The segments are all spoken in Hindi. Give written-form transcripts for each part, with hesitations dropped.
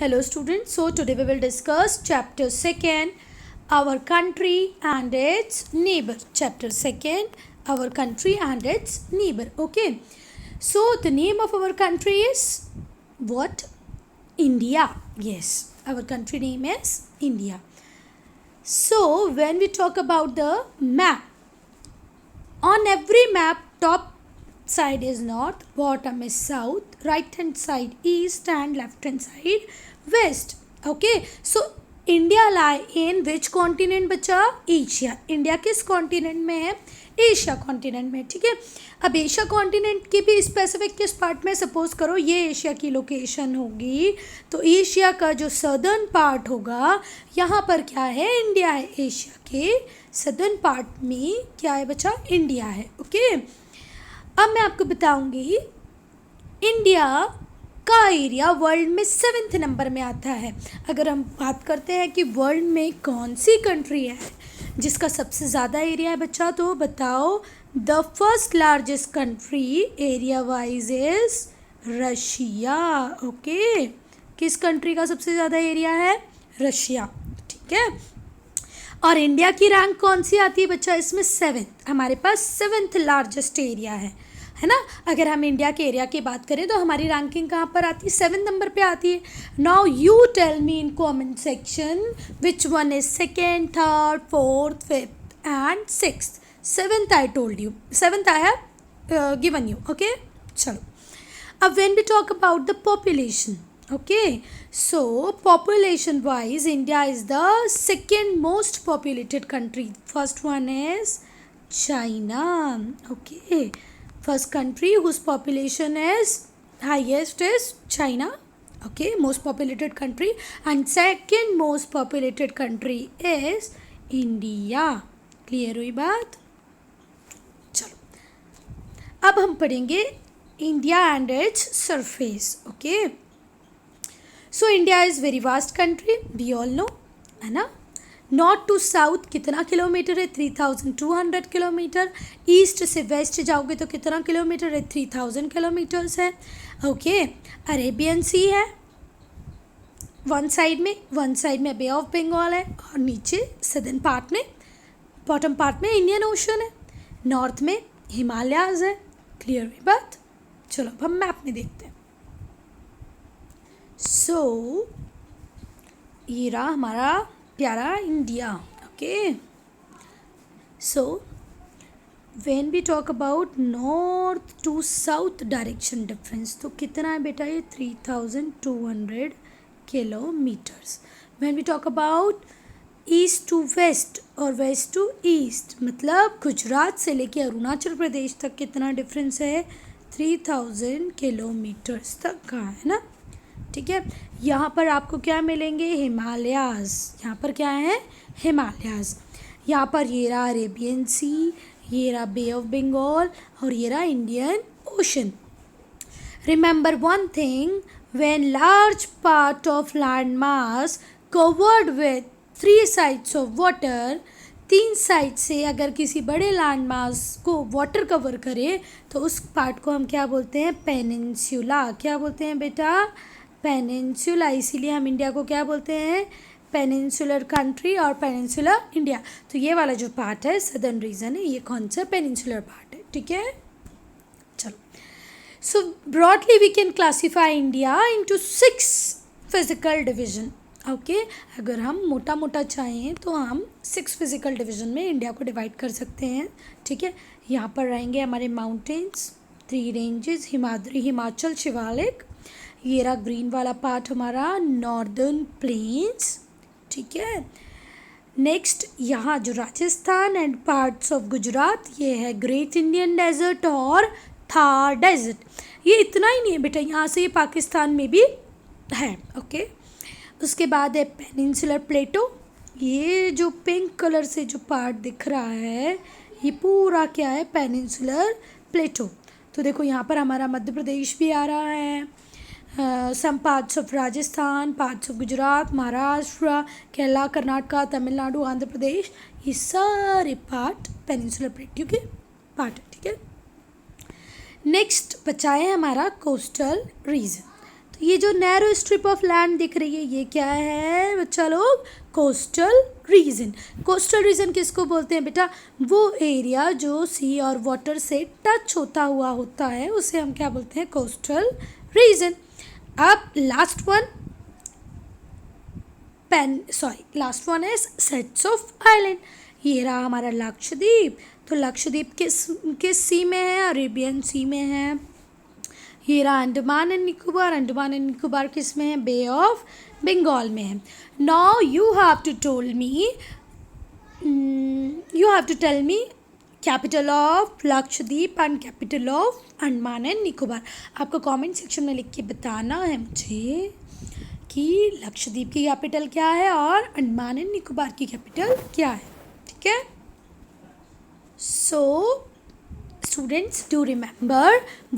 Hello students, so today we will discuss chapter 2nd, our country and its neighbor. Chapter 2nd, our country and its neighbor. Okay, so the name of our country is what? India. Yes, our country name is India. So when we talk about the map, on every map, top side is north, bottom is south, right hand side east and left hand side west. Okay, so India lie in which continent बचा? एशिया. इंडिया किस कॉन्टिनेंट में है? एशिया कॉन्टिनेंट में. ठीक है, अब एशिया कॉन्टिनेंट की भी स्पेसिफिक किस पार्ट में? सपोज करो ये एशिया की लोकेशन होगी, तो एशिया का जो सदर्न पार्ट होगा यहाँ पर क्या है? इंडिया है. एशिया के सदर्न पार्ट में क्या है बचा? इंडिया है. ओके, अब मैं आपको बताऊंगी इंडिया का एरिया वर्ल्ड में 7th नंबर में आता है. अगर हम बात करते हैं कि वर्ल्ड में कौन सी कंट्री है जिसका सबसे ज़्यादा एरिया है बच्चा, तो बताओ. The first largest country area wise is Russia. Okay, किस कंट्री का सबसे ज़्यादा एरिया है? रशिया. ठीक है, और इंडिया की रैंक कौन सी आती है बच्चा? इसमें 7th. हमारे पास 7th लार्जेस्ट एरिया है ना. अगर हम इंडिया के एरिया की बात करें तो हमारी रैंकिंग कहाँ पर आती है? 7th नंबर पे आती है. Now you tell me in comment section which one is 2nd, 3rd, 4th, 5th and 6th. 7th I told you, 7th I have given you. Okay, चलो. अब when we talk about the population, okay, so population wise India is the second most populated country. First one is China. Okay, first country whose population is highest is China. Okay, most populated country, and second most populated country is India. Clear हुई बात? चलो, अब हम पढ़ेंगे India and its surface. Okay, so India is very vast country, we all know, है ना. नॉर्थ टू साउथ कितना किलोमीटर है? 3200 किलोमीटर. ईस्ट से वेस्ट जाओगे तो कितना किलोमीटर है? 3000 किलोमीटर्स है. ओके, अरेबियन सी है वन साइड में बे ऑफ बंगाल है, और नीचे सदर्न पार्ट में, बॉटम पार्ट में इंडियन ओशन है, नॉर्थ में हिमालयाज है. क्लियर हुई बात? चलो अब हम मैप में देखते हैं. सो ये रहा हमारा प्यारा India. Okay, so when we talk about north to south direction difference, तो कितना है बेटा? ये 3200 kilometres. When we talk about east to west और वेस्ट टू ईस्ट, मतलब गुजरात से लेके अरुणाचल प्रदेश तक कितना डिफरेंस है? 3000 किलोमीटर्स तक का है ना. ठीक है, यहाँ पर आपको क्या मिलेंगे? हिमालयाज. यहाँ पर क्या है? हिमालयाज. यहाँ पर ये रहा अरेबियन सी, ये रहा बे ऑफ बंगाल, और ये रहा Indian ocean. Remember one thing, when large part of land mass covered with 3 sides of water, 3 side से अगर किसी बड़े लैंड मास को वाटर कवर करे तो उस पार्ट को हम क्या बोलते हैं? पेनिनसुला. क्या बोलते हैं बेटा? पेनिनसुला. इसीलिए हम इंडिया को क्या बोलते हैं? पेनिनसुलर कंट्री और पेनिनसुलर इंडिया. तो ये वाला जो पार्ट है सदर्न रीजन है, ये कौन सा? पेनिनसुलर पार्ट है. ठीक है, चलो. So broadly we can classify India into 6 physical division. Okay, अगर हम मोटा मोटा चाहें तो हम 6 फिजिकल डिवीजन में इंडिया को डिवाइड कर सकते हैं. ठीक है, यहाँ पर रहेंगे हमारे माउंटेन्स, 3 रेंजेस, हिमाद्री, हिमाचल, शिवालिक. ये रहा ग्रीन वाला पार्ट हमारा नॉर्दर्न प्लेन्स. ठीक है, नेक्स्ट यहाँ जो Rajasthan and parts of Gujarat, ये है ग्रेट इंडियन डेजर्ट और थार डेजर्ट. ये इतना ही नहीं है बेटा, यहाँ से ये पाकिस्तान में भी है. ओके, उसके बाद है पेनिनसुलर प्लेटो. ये जो पिंक कलर से जो पार्ट दिख रहा है ये पूरा क्या है? पेनिनसुलर प्लेटो. तो देखो यहाँ पर हमारा मध्य प्रदेश भी आ रहा है, some parts of Rajasthan, parts of Gujarat, Maharashtra, Kerala, Karnataka, Tamil Nadu, Andhra Pradesh, ये सारे पार्ट पेनिनसुलर प्लेटो के पार्ट है. ठीक है, नेक्स्ट बचा है हमारा कोस्टल रीजन. तो ये जो नैरो स्ट्रिप ऑफ लैंड दिख रही है ये क्या है बच्चा लोग? Coastal region. कोस्टल रीजन किसको बोलते हैं बेटा? वो एरिया जो सी और वाटर से टच होता हुआ होता है उसे हम क्या बोलते हैं? Coastal region. अब last one is sets of island. ये रहा हमारा लक्षद्वीप। तो लक्षद्वीप किस सी में है? अरेबियन सी में है। ये रहा अंडमान एंड निकोबार। अंडमान एंड निकोबार किस में है? बे ऑफ बंगाल में है। Now you have to tell me capital of Lakshadweep and capital of Andaman and Nicobar. आपको कमेंट सेक्शन में लिख के बताना है मुझे कि लक्षद्वीप की कैपिटल क्या है और अंडमान एंड निकोबार की कैपिटल क्या है। ठीक है? सो students, do remember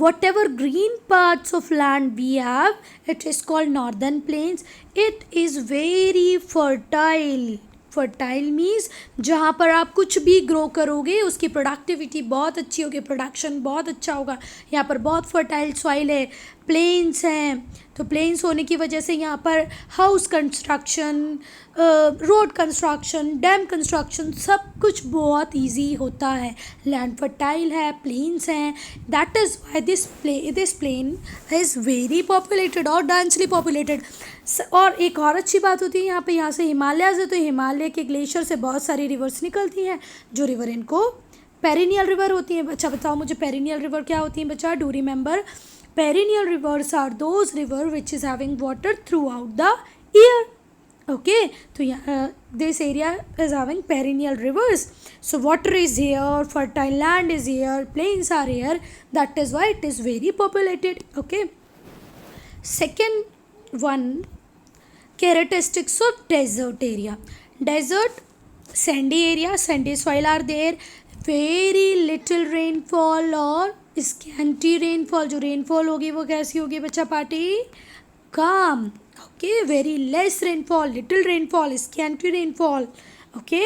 whatever green parts of land we have, it is called northern plains. It is very fertile. Fertile means जहाँ पर आप कुछ भी ग्रो करोगे उसकी प्रोडक्टिविटी बहुत अच्छी होगी, प्रोडक्शन बहुत अच्छा होगा। यहाँ पर बहुत फर्टाइल सॉइल है, प्लेन्स हैं। तो प्लेन्स होने की वजह से यहाँ पर house construction, road construction, dam construction सब कुछ बहुत इजी होता है। लैंड फर्टाइल है, प्लेन्स हैं, that is why this plain is very populated और डेंसली पॉपुलेटेड। और एक और अच्छी बात होती है यहाँ से हिमालय से, तो हिमालय के ग्लेशियर से बहुत सारी रिवर्स निकलती हैं जो रिवर इनको पेरिनियल रिवर होती हैं। अच्छा बताओ मुझे पेरिनियल रिवर क्या होती हैं बच्चा? Do remember perennial rivers are those river which is having water throughout the year. Okay, so this area is having perennial rivers, so water is here, fertile land is here, plains are here, that is why it is very populated. Okay, second one, characteristics of desert area. Desert, sandy area, sandy soil are there, very little rainfall और स्कैंटी रेनफॉल। जो रेनफॉल होगी वो कैसी होगी बच्चा party? Come. Okay, very less rainfall, little rainfall, scanty rainfall. Okay,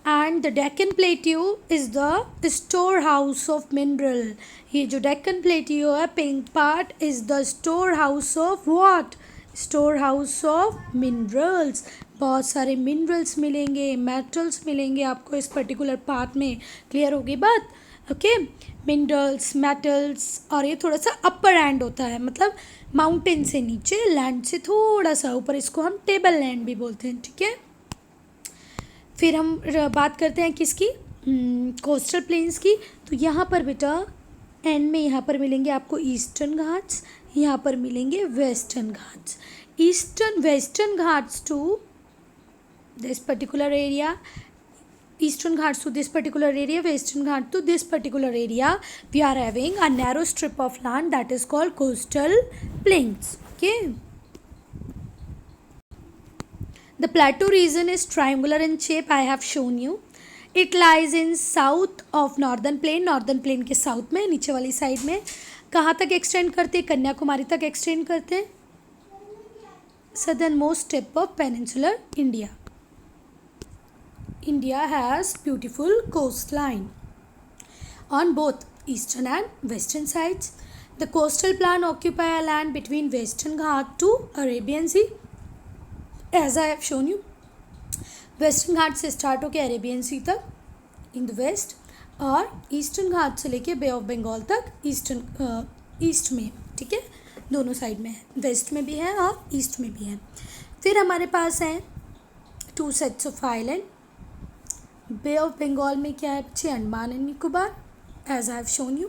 and the Deccan plateau is the store house of mineral. ये जो डेक्कन प्लेट्यू है, pink part, is the store house of what? Store house of minerals. बहुत सारे मिनरल्स मिलेंगे, मेटल्स मिलेंगे आपको इस पर्टिकुलर पार्ट में। क्लियर होगी बात? ओके, मिनरल्स, मेटल्स, और ये थोड़ा सा अपर एंड होता है, मतलब माउंटेन से नीचे, लैंड से थोड़ा सा ऊपर, इसको हम टेबल लैंड भी बोलते हैं। ठीक है, फिर हम बात करते हैं किसकी? कोस्टल प्लेन्स की। तो यहाँ पर बेटा एंड में यहाँ पर मिलेंगे आपको ईस्टर्न घाट्स, यहाँ पर मिलेंगे Western Ghats. Western Ghats to this particular area, eastern ghats to this particular area, western ghat to this particular area, we are having a narrow strip of land that is called coastal plains. Okay, the plateau region is triangular in shape. I have shown you. It lies in south of northern plain. northern plain के साउथ में, नीचे वाली साइड में। कहाँ तक एक्सटेंड करते हैं? कन्याकुमारी तक एक्सटेंड करते हैं। southern most tip of peninsular India. India has beautiful coastline on both eastern and western sides. The coastal plain occupy a land between Western Ghat to Arabian Sea. As I have shown you, Western Ghat से start होके Arabian Sea तक in the west, और Eastern Ghat से लेके Bay of Bengal तक ईस्ट में। ठीक है, दोनों साइड में है, वेस्ट में भी है और ईस्ट में भी है। फिर हमारे पास हैं 2 sets of island. Bay of Bengal में क्या है बच्चे? Andaman and Nicobar, as I have shown you.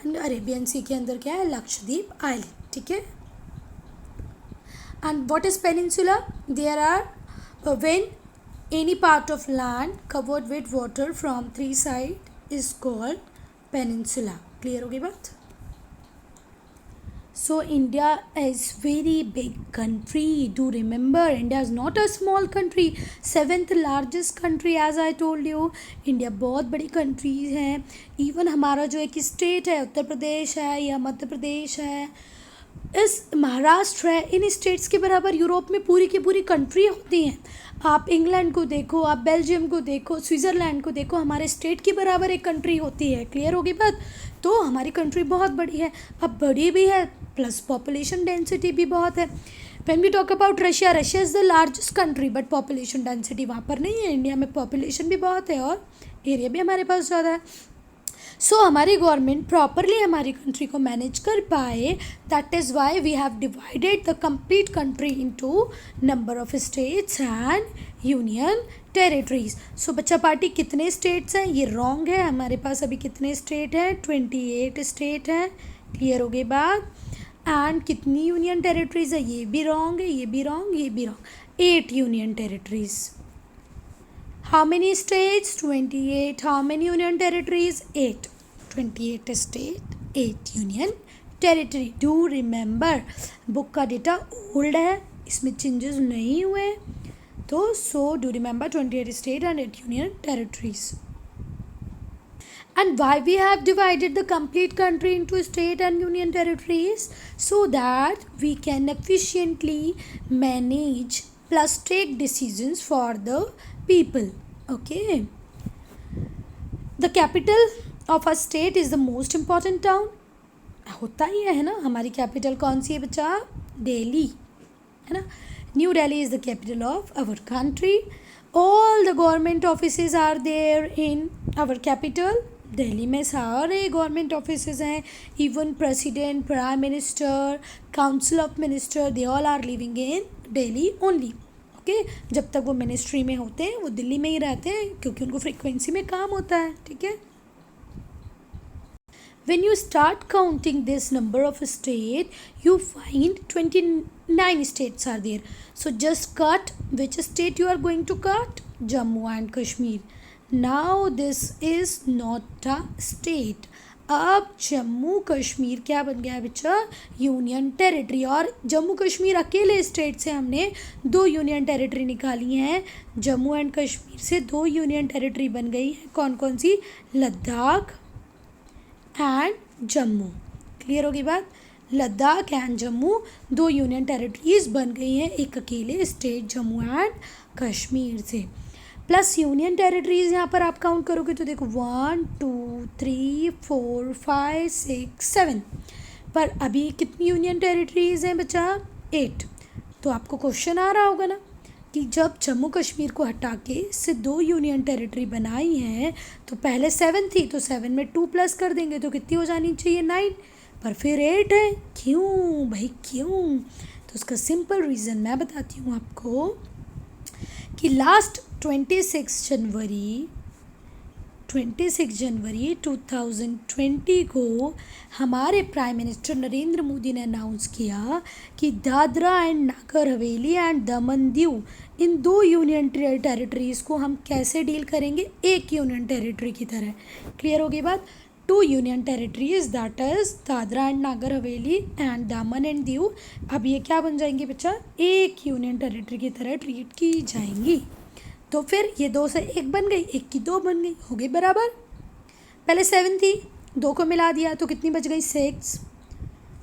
And Arabian sea के अंदर क्या है? लक्षद्वीप आइलैंड। ठीक है, and what is peninsula? There are when any part of land covered with water from 3 side is called peninsula. Clear होगी बात? So India is very big country. Do remember, India is not a small country. 7th largest country as I told you. India बहुत बड़ी country है। Even हमारा जो एक state है, उत्तर प्रदेश है या मध्य प्रदेश है, इस महाराष्ट्र है, इन स्टेट्स के बराबर यूरोप में पूरी की पूरी कंट्री होती हैं। आप इंग्लैंड को देखो, आप बेल्जियम को देखो, स्विट्ज़रलैंड को देखो, हमारे स्टेट के बराबर एक कंट्री होती है। क्लियर होगी बात? तो हमारी कंट्री बहुत बड़ी है, अब बड़ी भी है प्लस पॉपुलेशन डेंसिटी भी बहुत है। When we talk about Russia, Russia is the largest country but population density वहाँ पर नहीं है। इंडिया में पॉपुलेशन भी बहुत है और एरिया भी हमारे पास ज़्यादा है। सो हमारी गवर्नमेंट प्रॉपरली हमारी कंट्री को मैनेज कर पाए, that is why we have divided the complete country into number of states and union territories. So बच्चा पार्टी कितने स्टेट्स हैं? ये रॉन्ग है। हमारे पास अभी कितने स्टेट हैं? 28 स्टेट हैं। क्लियर हो गई बात? एंड कितनी यूनियन टेरिटरीज है? ये भी रॉन्ग है, ये भी रॉन्ग, ये भी wrong. 8 union territories. How many states? 28. How many union territories? 8. 28 state, 8 union territory. Do remember, book का डेटा ओल्ड है, इसमें चेंजेस नहीं हुए। तो so do remember 28 state and 8 union territories. And why we have divided the complete country into state and union territories? So that we can efficiently manage plus take decisions for the people. Okay. The capital of a state is the most important town. होता ही है ना। हमारी कैपिटल कौन सी है बच्चा? दिल्ली है ना। New Delhi is the capital of our country. All the government offices are there in our capital. Delhi में सारे गवर्नमेंट ऑफिसेज हैं। Even president, prime minister, council of minister, they all are living in Delhi only. Okay, जब तक वो मिनिस्ट्री में होते हैं वो दिल्ली में ही रहते हैं क्योंकि उनको फ्रीक्वेंसी में काम होता है। ठीक है। When you start counting this number of state, you find 29 states are there. So just cut which state you are going to cut? Jammu and Kashmir. Now this is not a state. अब जम्मू कश्मीर क्या बन गया बच्चा? Union territory. और जम्मू कश्मीर अकेले स्टेट से हमने 2 यूनियन टेरिटरी निकाली हैं। जम्मू एंड कश्मीर से 2 यूनियन टेरिटरी बन गई हैं। कौन कौन सी? लद्दाख एंड जम्मू। क्लियर होगी बात? Ladakh and Jammu 2 union territories बन गई हैं एक अकेले स्टेट जम्मू एंड कश्मीर से। प्लस यूनियन टेरिटरीज यहाँ पर आप काउंट करोगे तो देखो 1 2 3 4 5 6 7। पर अभी कितनी यूनियन टेरिटरीज हैं बच्चा? 8। तो आपको क्वेश्चन आ रहा होगा ना कि जब जम्मू कश्मीर को हटा के से 2 यूनियन टेरिटरी बनाई हैं तो पहले 7 थी, तो 7 में 2 प्लस कर देंगे तो कितनी हो जानी चाहिए? 9। पर फिर 8 है। क्यों भाई क्यों? तो उसका सिंपल रीज़न मैं बताती हूँ आपको कि लास्ट 26 जनवरी 2020 को हमारे प्राइम मिनिस्टर नरेंद्र मोदी ने अनाउंस किया कि Dadra and Nagar Haveli and Daman Diu in 2 union territories को हम कैसे डील करेंगे? एक यूनियन टेरिटरी की तरह। क्लियर होगी बात? 2 union territories that is Dadra and Nagar Haveli and दामन एंड दीव, अब ये क्या बन जाएंगी बच्चा? एक यूनियन टेरिटरी की तरह ट्रीट की जाएंगी। तो फिर ये 2 से 1 बन गई, 1 की 2 बन गई, हो गई बराबर। पहले 7 थी, 2 को मिला दिया तो कितनी बच गई? 6।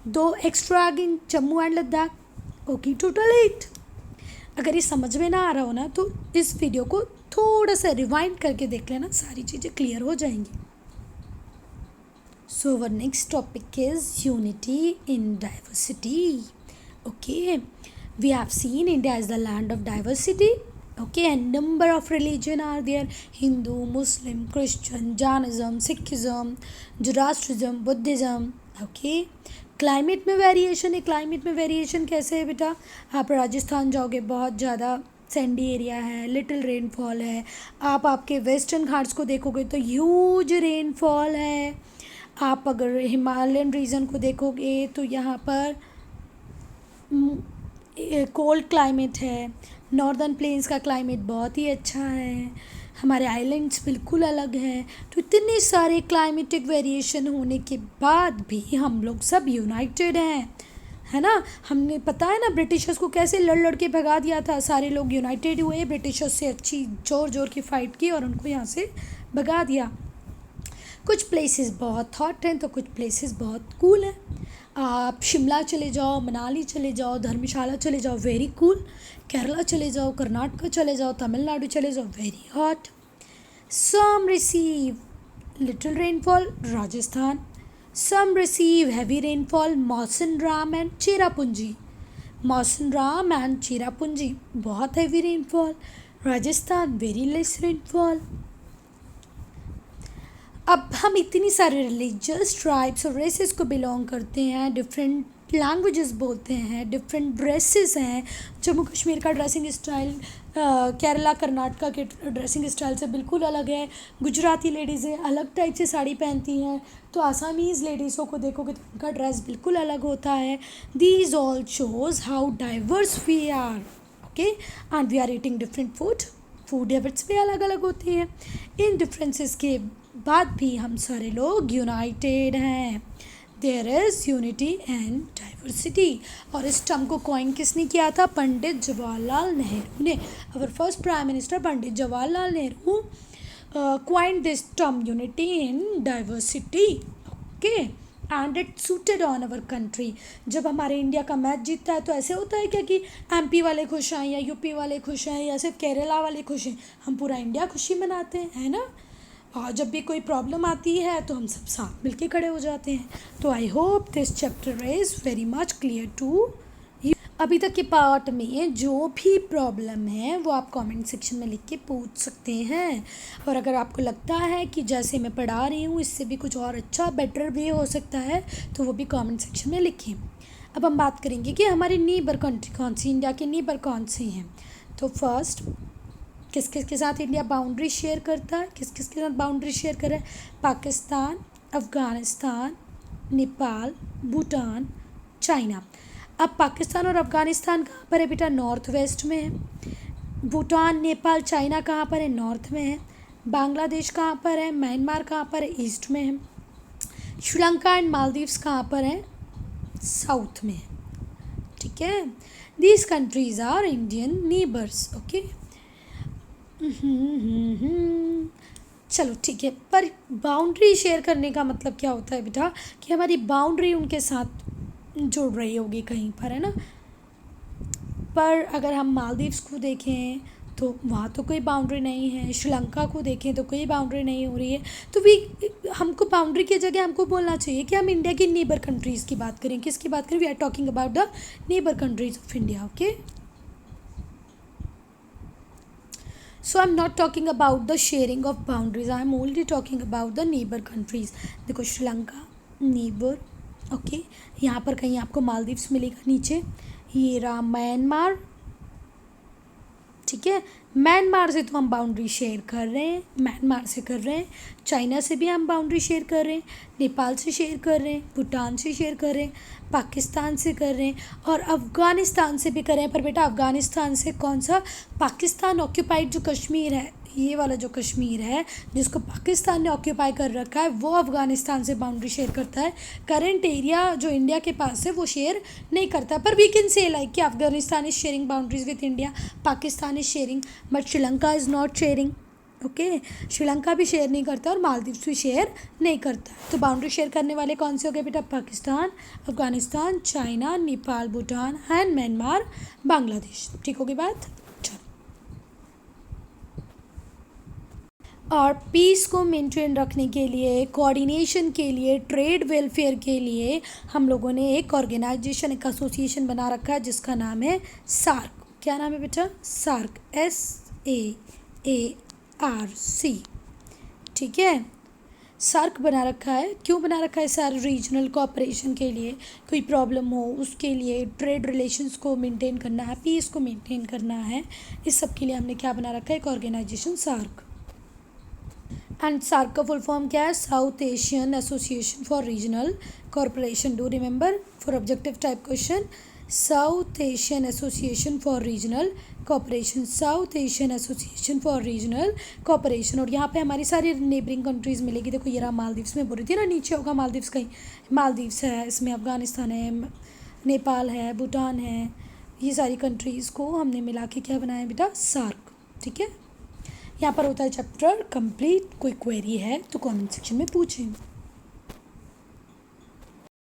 2 एक्स्ट्रा आ गई जम्मू एंड लद्दाख, होगी टोटल 8। अगर ये समझ में ना आ रहा हो ना तो इस वीडियो को थोड़ा सा रिवाइंड करके देख लेना, सारी चीज़ें क्लियर हो जाएंगी। So our next topic is unity in diversity. Okay, we have seen India is the land of diversity. Okay, and number of religion are there: Hindu, Muslim, Christian, Jainism, Sikhism, Zoroastrianism, Buddhism. Okay, climate में वेरिएशन है। क्लाइमेट में वेरिएशन कैसे है बेटा? आप राजस्थान जाओगे बहुत ज़्यादा सैंडी एरिया है, लिटिल रेनफॉल है। आप आपके वेस्टर्न घाट्स को देखोगे तो ह्यूज रेनफॉल है। आप अगर हिमालयन रीजन को देखोगे तो यहाँ पर कोल्ड क्लाइमेट है। नॉर्दर्न प्लेन्स का क्लाइमेट बहुत ही अच्छा है। हमारे आइलैंड्स बिल्कुल अलग हैं। तो इतने सारे क्लाइमेटिक वेरिएशन होने के बाद भी हम लोग सब यूनाइटेड हैं, है ना। हमने पता है ना ब्रिटिशर्स को कैसे लड़ लड़ के भगा दिया था। सारे लोग यूनाइटेड हुए, ब्रिटिशर्स से अच्छी जोर की फ़ाइट की और उनको यहाँ से भगा दिया। कुछ प्लेसेस बहुत हॉट हैं तो कुछ प्लेसेस बहुत कूल हैं। आप शिमला चले जाओ, मनाली चले जाओ, धर्मशाला चले जाओ, वेरी कूल। केरला चले जाओ, कर्नाटक चले जाओ, तमिलनाडु चले जाओ, very hot. Some receive little rainfall, Rajasthan. Some receive heavy rainfall, Mawsynram and Cherrapunji. Mawsynram and Cherrapunji, बहुत heavy rainfall. Rajasthan, very less rainfall. अब हम इतनी सारे रिलीजियस ट्राइब्स और रेसेस को बिलोंग करते हैं, डिफरेंट लैंग्वेजेस बोलते हैं, डिफरेंट ड्रेसेस हैं। जम्मू कश्मीर का ड्रेसिंग स्टाइल केरला कर्नाटका के ड्रेसिंग स्टाइल से बिल्कुल अलग है। गुजराती लेडीज़ें अलग टाइप से साड़ी पहनती हैं, तो आसामीज़ लेडीज़ों को देखोगे तो उनका ड्रेस बिल्कुल अलग होता है। These all shows how diverse we are, okay, and we are eating different food habits भी अलग अलग होती हैं। इन डिफरेंसेस के बाद भी हम सारे लोग यूनाइटेड हैं। There is unity and diversity. और इस टर्म को कॉइन किसने किया था? पंडित जवाहरलाल नेहरू ने। Our first prime minister Pandit Jawaharlal Nehru coined this term unity in diversity, okay, and it suited on our country. जब हमारे इंडिया का मैच जीतता है तो ऐसे होता है क्या कि एमपी वाले खुश हैं या यूपी वाले खुश हैं या सिर्फ केरला वाले खुश हैं? हम पूरा इंडिया खुशी मनाते हैं, है ना। और जब भी कोई प्रॉब्लम आती है तो हम सब साथ मिलके खड़े हो जाते हैं। तो I hope this chapter is very much clear to you. अभी तक के पार्ट में जो भी प्रॉब्लम है वो आप कमेंट सेक्शन में लिख के पूछ सकते हैं। और अगर आपको लगता है कि जैसे मैं पढ़ा रही हूँ इससे भी कुछ और अच्छा बेटर वे हो सकता है तो वो भी कमेंट सेक्शन में लिखें। अब हम बात करेंगे कि हमारी नीबर कंट्री कौन सी, इंडिया के नीबर कौन से हैं। तो फर्स्ट, किस किस के साथ इंडिया बाउंड्री शेयर करता है? किस किस के साथ बाउंड्री शेयर कर रहा है? पाकिस्तान, अफ़गानिस्तान, नेपाल, भूटान, चाइना। अब पाकिस्तान और अफ़गानिस्तान कहाँ पर है बेटा? नॉर्थ वेस्ट में है। भूटान, नेपाल, चाइना कहाँ पर है? नॉर्थ में है। बांग्लादेश कहाँ पर है? म्यांमार कहाँ पर है? ईस्ट में है। श्रीलंका एंड मालदीव्स कहाँ पर है? साउथ में है। ठीक है, these countries are Indian neighbours, okay. चलो ठीक है, पर बाउंड्री शेयर करने का मतलब क्या होता है बेटा? कि हमारी बाउंड्री उनके साथ जुड़ रही होगी कहीं पर, है ना। पर अगर हम मालदीव्स को देखें तो वहाँ तो कोई बाउंड्री नहीं है, श्रीलंका को देखें तो कोई बाउंड्री नहीं हो रही है। तो हमको बाउंड्री की जगह हमको बोलना चाहिए कि हम इंडिया की नेबर कंट्रीज़ की बात करें। किसकी बात करें? We are talking about the neighbour countries of India, okay. So I'm not talking about the sharing of boundaries. I am only talking about the neighbor countries. देखो श्रीलंका neighbor, ओके। यहाँ पर कहीं आपको मालदीव्स मिलेगा नीचे। ये रहा म्यांमार, ठीक है। म्यांमार से तो हम बाउंड्री शेयर कर रहे हैं, म्यांमार से कर रहे हैं। चाइना से भी हम बाउंड्री शेयर कर रहे हैं, नेपाल से शेयर कर रहे हैं, भूटान से शेयर कर रहे हैं, पाकिस्तान से कर रहे हैं और अफ़गानिस्तान से भी कर रहे हैं। पर बेटा अफ़गानिस्तान से कौन सा? पाकिस्तान ऑक्यूपाइड जो कश्मीर है, ये वाला जो कश्मीर है जिसको पाकिस्तान ने ऑक्यूपाई कर रखा है, वो अफ़गानिस्तान से बाउंड्री शेयर करता है। करंट एरिया जो इंडिया के पास है वो शेयर नहीं करता। पर वी कैन से लाइक कि Afghanistan is sharing boundaries with India, Pakistan is sharing, but Sri Lanka is not sharing, okay. Sri Lanka भी शेयर नहीं करता और मालदीव्स भी शेयर नहीं करता। तो बाउंड्री शेयर करने वाले कौन से हो गए बेटा? Pakistan, Afghanistan, China, Nepal, Bhutan and Myanmar, Bangladesh. ठीक होगी बात? और पीस को मेंटेन रखने के लिए, कोऑर्डिनेशन के लिए, ट्रेड वेलफेयर के लिए हम लोगों ने एक ऑर्गेनाइजेशन, एक एसोसिएशन बना रखा है जिसका नाम है सार्क। क्या नाम है बेटा? सार्क, SAARC, ठीक है। सार्क बना रखा है। क्यों बना रखा है? सारे रीजनल कोऑपरेशन के लिए, कोई प्रॉब्लम हो उसके लिए, ट्रेड रिलेशंस को मेंटेन करना है, पीस को मेंटेन करना है, इस सब के लिए हमने क्या बना रखा है? एक ऑर्गेनाइजेशन सार्क। एंड सार्क का फुल फॉर्म क्या है? South Asian Association for Regional corporation. Do remember for objective type question, South Asian Association for Regional cooperation, South Asian Association for Regional cooperation. और यहाँ पे हमारी सारी नेबरिंग कंट्रीज़ मिलेगी। देखो ये रहा मालदीव्स में बोल रही थी ना, नीचे होगा मालदीव्स, कहीं मालदीव्स है, इसमें अफ़गानिस्तान है, नेपाल है, भूटान है, ये सारी कंट्रीज़ को हमने मिला के क्या बनाया बेटा? सार्क, ठीक है। यहाँ पर होता है चैप्टर कंप्लीट। कोई क्वेरी है तो कमेंट सेक्शन में पूछें।